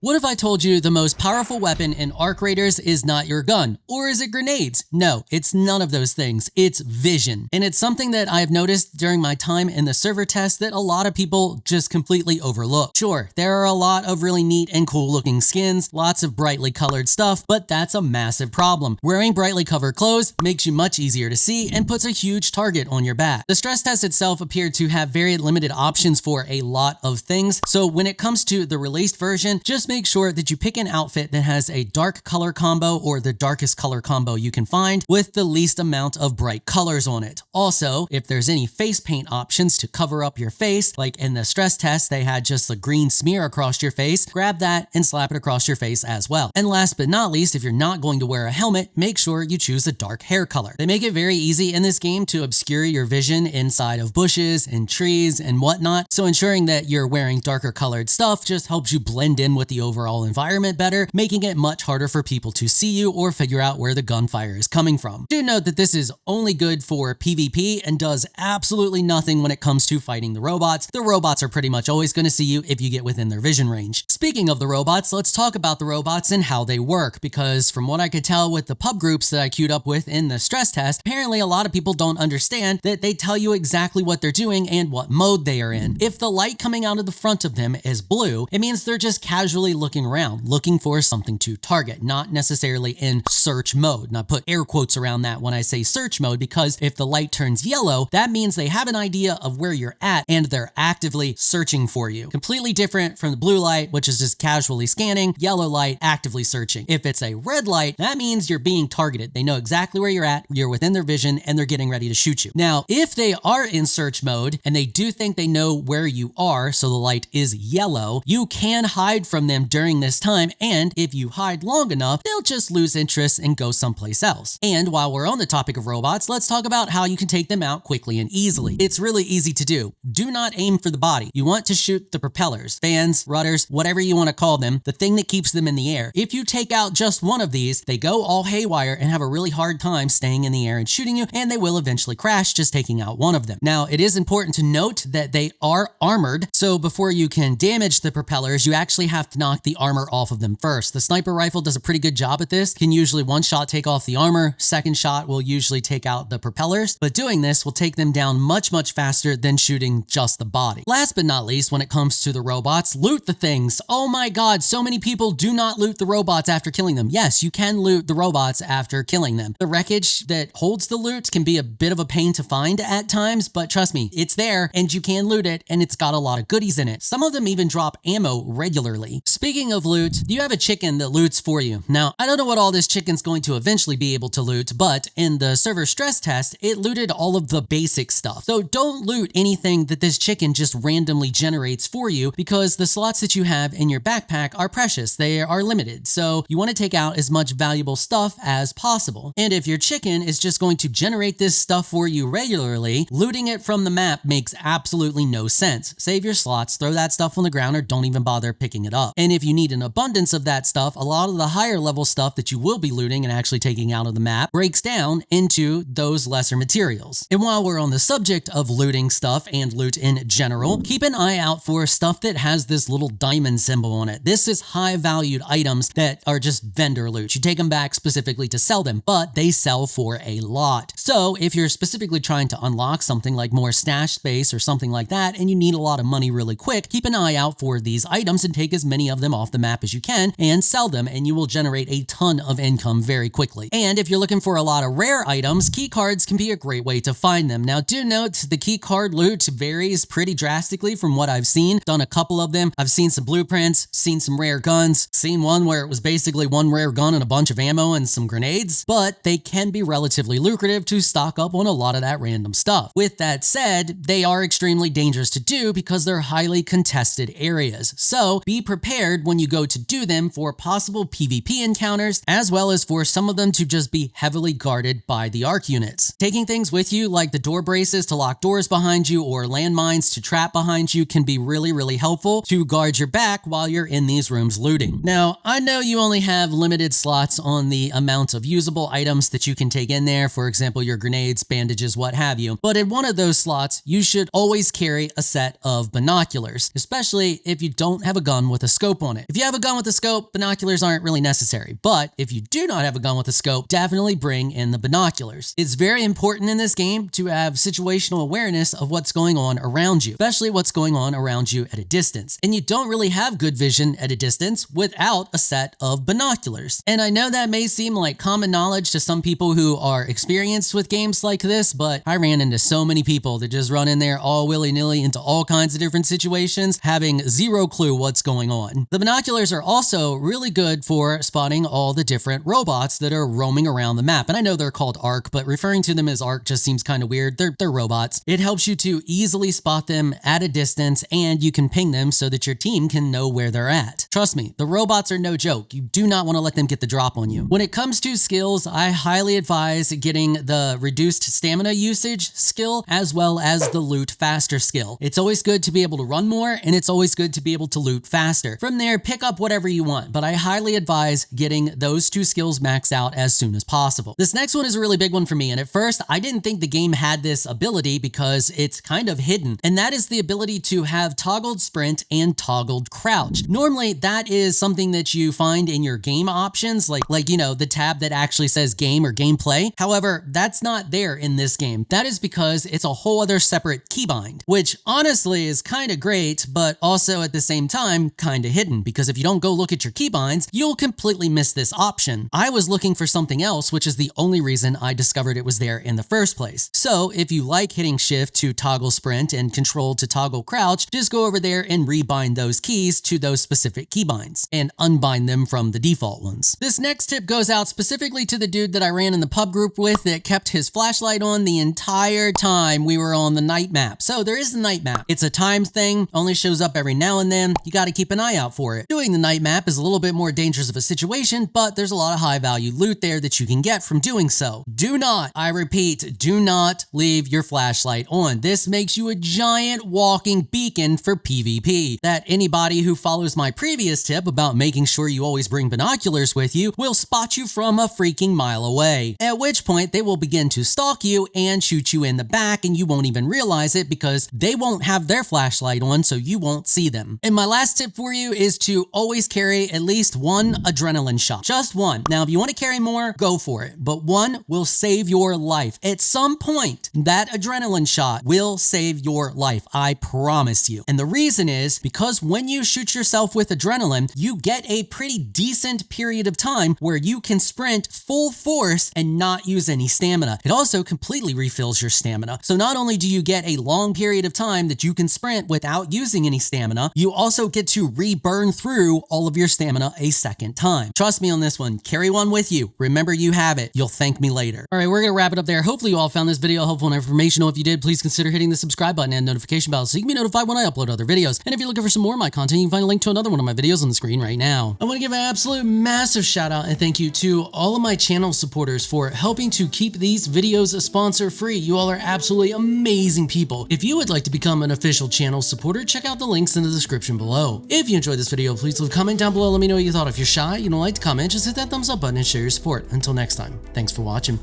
What if I told you the most powerful weapon in arc raiders is not your gun? Or is it grenades? No, it's none of those things. It's vision. And it's something that I've noticed during my time in the server test that a lot of people just completely overlook. Sure, there are a lot of really neat and cool looking skins, lots of brightly colored stuff, but that's a massive problem. Wearing brightly covered clothes makes you much easier to see and puts a huge target on your back. The stress test itself appeared to have very limited options for a lot of things, so when it comes to the released version, just make sure that you pick an outfit that has a dark color combo or the darkest color combo you can find with the least amount of bright colors on it. Also, if there's any face paint options to cover up your face, like in the stress test, they had just a green smear across your face, grab that and slap it across your face as well. And last but not least, if you're not going to wear a helmet, make sure you choose a dark hair color. They make it very easy in this game to obscure your vision inside of bushes and trees and whatnot, so ensuring that you're wearing darker colored stuff just helps you blend in with the overall environment better, making it much harder for people to see you or figure out where the gunfire is coming from. Do note that this is only good for PvP and does absolutely nothing when it comes to fighting the robots. The robots are pretty much always going to see you if you get within their vision range. Speaking of the robots, let's talk about the robots and how they work, because from what I could tell with the pub groups that I queued up with in the stress test, apparently a lot of people don't understand that they tell you exactly what they're doing and what mode they are in. If the light coming out of the front of them is blue, it means they're just casually looking around, looking for something to target, not necessarily in search mode. And I put air quotes around that when I say search mode, because if the light turns yellow, that means they have an idea of where you're at and they're actively searching for you. Completely different from the blue light, which is just casually scanning, yellow light, actively searching. If it's a red light, that means you're being targeted. They know exactly where you're at, you're within their vision, and they're getting ready to shoot you. Now, if they are in search mode and they do think they know where you are, so the light is yellow, you can hide from them during this time, and if you hide long enough, they'll just lose interest and go someplace else. And while we're on the topic of robots, let's talk about how you can take them out quickly and easily. It's really easy to do. Do not aim for the body. You want to shoot the propellers, fans, rudders, whatever you want to call them, the thing that keeps them in the air. If you take out just one of these, they go all haywire and have a really hard time staying in the air and shooting you, and they will eventually crash just taking out one of them. Now, it is important to note that they are armored, so before you can damage the propellers, you actually have to knock the armor off of them first. The sniper rifle does a pretty good job at this. Can usually one shot take off the armor, second shot will usually take out the propellers, but doing this will take them down much faster than shooting just the body. Last but not least, when it comes to the robots, loot the things. Oh my god, so many people do not loot the robots after killing them. Yes, you can loot the robots after killing them. The wreckage that holds the loot can be a bit of a pain to find at times, but trust me, it's there and you can loot it, and it's got a lot of goodies in it. Some of them even drop ammo regularly. Speaking of loot, you have a chicken that loots for you. Now, I don't know what all this chicken's going to eventually be able to loot, but in the server stress test, it looted all of the basic stuff. So don't loot anything that this chicken just randomly generates for you, because the slots that you have in your backpack are precious. They are limited. So you want to take out as much valuable stuff as possible. And if your chicken is just going to generate this stuff for you regularly, looting it from the map makes absolutely no sense. Save your slots, throw that stuff on the ground, or don't even bother picking it up. And if you need an abundance of that stuff, a lot of the higher level stuff that you will be looting and actually taking out of the map breaks down into those lesser materials. And while we're on the subject of looting stuff and loot in general, keep an eye out for stuff that has this little diamond symbol on it. This is high valued items that are just vendor loot. You take them back specifically to sell them, but they sell for a lot. So if you're specifically trying to unlock something like more stash space or something like that, and you need a lot of money really quick, keep an eye out for these items and take as many of them off the map as you can and sell them, and you will generate a ton of income very quickly. And if you're looking for a lot of rare items, key cards can be a great way to find them. Now, do note the key card loot varies pretty drastically from what I've seen. Done a couple of them. I've seen some blueprints, seen some rare guns, seen one where it was basically one rare gun and a bunch of ammo and some grenades, but they can be relatively lucrative to stock up on a lot of that random stuff. With that said, they are extremely dangerous to do because they're highly contested areas. So be prepared when you go to do them for possible PvP encounters, as well as for some of them to just be heavily guarded by the arc units. Taking things with you like the door braces to lock doors behind you or landmines to trap behind you can be really helpful to guard your back while you're in these rooms looting. Now, I know you only have limited slots on the amount of usable items that you can take in there, for example, your grenades, bandages, what have you, but in one of those slots, you should always carry a set of binoculars, especially if you don't have a gun with a scope scope on it. If you have a gun with a scope, binoculars aren't really necessary. But if you do not have a gun with a scope, definitely bring in the binoculars. It's very important in this game to have situational awareness of what's going on around you, especially what's going on around you at a distance. And you don't really have good vision at a distance without a set of binoculars. And I know that may seem like common knowledge to some people who are experienced with games like this, but I ran into so many people that just run in there all willy-nilly into all kinds of different situations, having zero clue what's going on. The binoculars are also really good for spotting all the different robots that are roaming around the map. And I know they're called ARC, but referring to them as ARC just seems kind of weird. They're robots. It helps you to easily spot them at a distance, and you can ping them so that your team can know where they're at. Trust me, the robots are no joke. You do not want to let them get the drop on you. When it comes to skills, I highly advise getting the reduced stamina usage skill as well as the loot faster skill. It's always good to be able to run more, and it's always good to be able to loot faster. From there, pick up whatever you want, but I highly advise getting those two skills maxed out as soon as possible. This next one is a really big one for me, and at first I didn't think the game had this ability because it's kind of hidden, and that is the ability to have toggled sprint and toggled crouch. Normally, that is something that you find in your game options, like you know, the tab that actually says game or gameplay. However, that's not there in this game. That is because it's a whole other separate keybind, which honestly is kind of great, but also at the same time kind of hidden, because if you don't go look at your keybinds, you'll completely miss this option. I was looking for something else, which is the only reason I discovered it was there in the first place. So if you like hitting shift to toggle sprint and control to toggle crouch, just go over there and rebind those keys to those specific keybinds and unbind them from the default ones. This next tip goes out specifically to the dude that I ran in the pub group with that kept his flashlight on the entire time we were on the night map. So there is the night map. It's a time thing, only shows up every now and then. You got to keep an eye out for it. Doing the night map is a little bit more dangerous of a situation, but there's a lot of high value loot there that you can get from doing so. Do not, I repeat, do not leave your flashlight on. This makes you a giant walking beacon for PvP. That anybody who follows my previous tip about making sure you always bring binoculars with you will spot you from a freaking mile away. At which point they will begin to stalk you and shoot you in the back, and you won't even realize it because they won't have their flashlight on, so you won't see them. And my last tip for you is to always carry at least one adrenaline shot. Just one. Now, if you want to carry more, go for it, but one will save your life. At some point, that adrenaline shot will save your life. I promise you. And the reason is because when you shoot yourself with adrenaline, you get a pretty decent period of time where you can sprint full force and not use any stamina. It also completely refills your stamina. So not only do you get a long period of time that you can sprint without using any stamina, you also get to re-burn through all of your stamina a second time. Trust me on this one. Carry one with you. Remember, you have it. You'll thank me later. All right, we're going to wrap it up there. Hopefully you all found this video helpful and informational. If you did, please consider hitting the subscribe button and notification bell so you can be notified when I upload other videos. And if you're looking for some more of my content, you can find a link to another one of my videos on the screen right now. I want to give an absolute massive shout out and thank you to all of my channel supporters for helping to keep these videos sponsor free. You all are absolutely amazing people. If you would like to become an official channel supporter, check out the links in the description below. If you enjoyed this video, please leave a comment down below. Let me know what you thought. If you're shy, you don't like to comment, just hit that thumbs up button and share your support. Until next time, thanks for watching.